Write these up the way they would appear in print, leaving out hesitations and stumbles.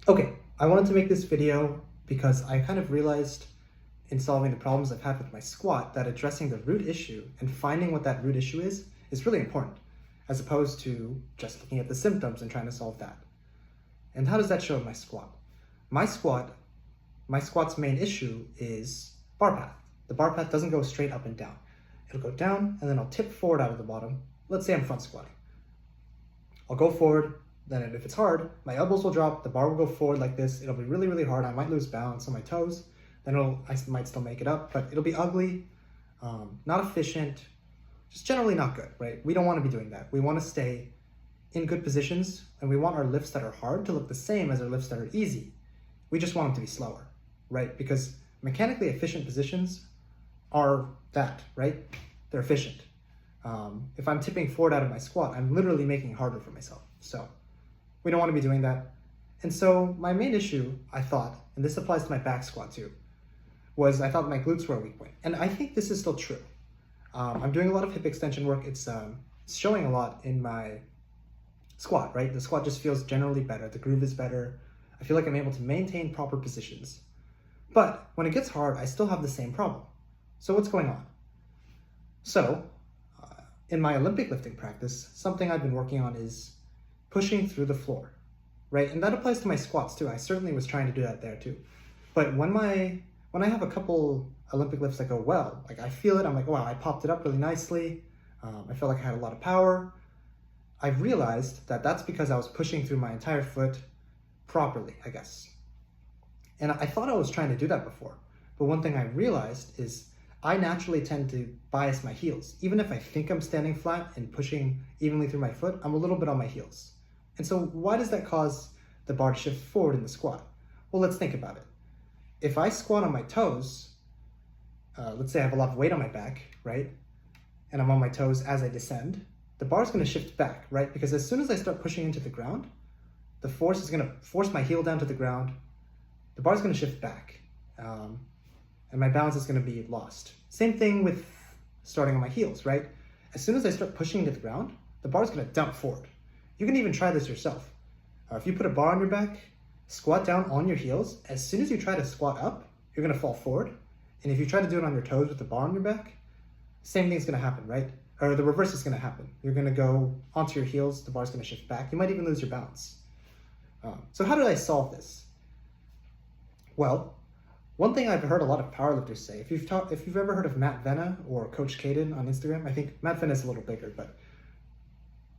Okay, I wanted to make this video because I kind of realized in solving the problems I've had with my squat that addressing the root issue and finding what that root issue is really important, as opposed to just looking at the symptoms and trying to solve that. And how does that show in my squat? My squat, my squat's main issue is bar path. The bar path doesn't go straight up and down. It'll go down and then I'll tip forward out of the bottom. Let's say I'm front squatting. I'll go forward, then if it's hard, my elbows will drop, the bar will go forward like this. It'll be really, really hard. I might lose balance on my toes. Then I might still make it up, but it'll be ugly, not efficient, just generally not good, right? We don't want to be doing that. We want to stay in good positions, and we want our lifts that are hard to look the same as our lifts that are easy. We just want them to be slower, right? Because mechanically efficient positions are that, right? They're efficient. If I'm tipping forward out of my squat, I'm literally making it harder for myself. So we don't want to be doing that. And so my main issue, I thought, and this applies to my back squat too, was I thought my glutes were a weak point. And I think this is still true. I'm doing a lot of hip extension work. It's showing a lot in my squat, right? The squat just feels generally better. The groove is better. I feel like I'm able to maintain proper positions. But when it gets hard, I still have the same problem. So what's going on? So in my Olympic lifting practice, something I've been working on is pushing through the floor, right? And that applies to my squats too. I certainly was trying to do that there too. But when I have a couple Olympic lifts that go well, like I feel it, I'm like, wow, I popped it up really nicely. I felt like I had a lot of power. I realized that that's because I was pushing through my entire foot properly, I guess. And I thought I was trying to do that before. But one thing I realized is I naturally tend to bias my heels. Even if I think I'm standing flat and pushing evenly through my foot, I'm a little bit on my heels. And so why does that cause the bar to shift forward in the squat? Well, let's think about it. If I squat on my toes, let's say I have a lot of weight on my back, right? And I'm on my toes as I descend, the bar is going to shift back, right? Because as soon as I start pushing into the ground, the force is going to force my heel down to the ground. The bar is going to shift back. And my balance is going to be lost. Same thing with starting on my heels, right? As soon as I start pushing into the ground, the bar is going to dump forward. You can even try this yourself. If you put a bar on your back, squat down on your heels, as soon as you try to squat up, you're going to fall forward. And if you try to do it on your toes with the bar on your back, same thing's going to happen, right? Or the reverse is going to happen. You're going to go onto your heels, the bar's going to shift back. You might even lose your balance. So how did I solve this? Well, one thing I've heard a lot of powerlifters say, if you've ever heard of Matt Venna or Coach Caden on Instagram, I think Matt Venna is a little bigger, but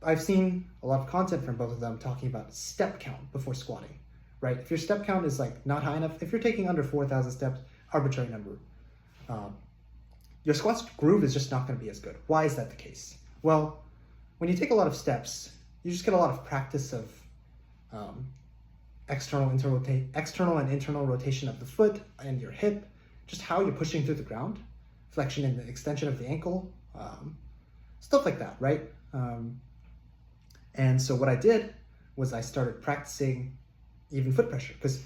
I've seen a lot of content from both of them talking about step count before squatting, right? If your step count is like not high enough, if you're taking under 4,000 steps, arbitrary number, your squat's groove is just not going to be as good. Why is that the case? Well, when you take a lot of steps, you just get a lot of practice of external and internal rotation of the foot and your hip, just how you're pushing through the ground, flexion and the extension of the ankle, stuff like that, right? And so what I did was I started practicing even foot pressure because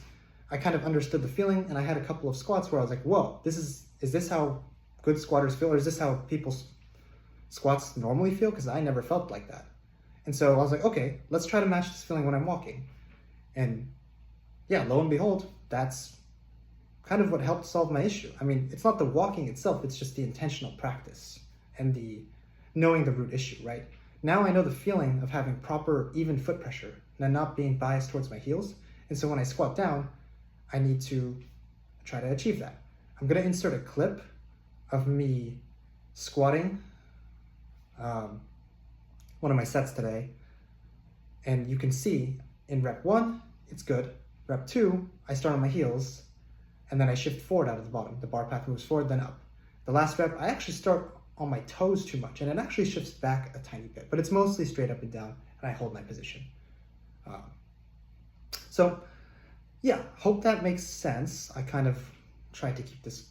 I kind of understood the feeling, and I had a couple of squats where I was like, whoa, is this how good squatters feel, or is this how people's squats normally feel? Because I never felt like that. And so I was like, okay, let's try to match this feeling when I'm walking. And yeah, lo and behold, that's kind of what helped solve my issue. I mean, it's not the walking itself, it's just the intentional practice and the knowing the root issue, right? Now I know the feeling of having proper even foot pressure and not being biased towards my heels. And so when I squat down, I need to try to achieve that. I'm gonna insert a clip of me squatting one of my sets today. And you can see in rep 1, it's good. Rep 2, I start on my heels, and then I shift forward out of the bottom. The bar path moves forward, then up. The last rep, I actually start on my toes too much, and it actually shifts back a tiny bit, but it's mostly straight up and down, and I hold my position. So yeah, hope that makes sense. I kind of tried to keep this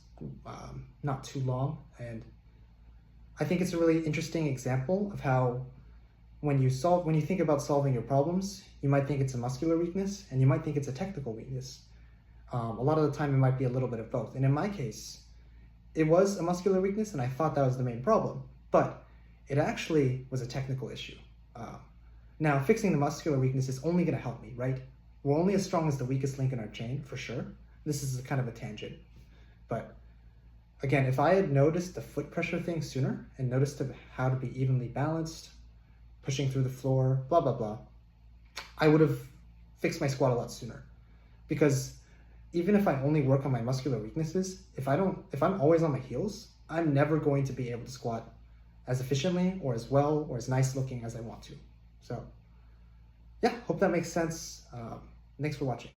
not too long, and I think it's a really interesting example of how when you think about solving your problems, you might think it's a muscular weakness and you might think it's a technical weakness. A lot of the time it might be a little bit of both. And in my case, it was a muscular weakness and I thought that was the main problem, but it actually was a technical issue. Now, fixing the muscular weakness is only going to help me, right? We're only as strong as the weakest link in our chain, for sure. This is kind of a tangent. But again, if I had noticed the foot pressure thing sooner and noticed how to be evenly balanced, pushing through the floor, blah, blah, blah, I would have fixed my squat a lot sooner. Because even if I only work on my muscular weaknesses, if I'm always on my heels, I'm never going to be able to squat as efficiently or as well or as nice looking as I want to. So yeah, hope that makes sense. Thanks for watching.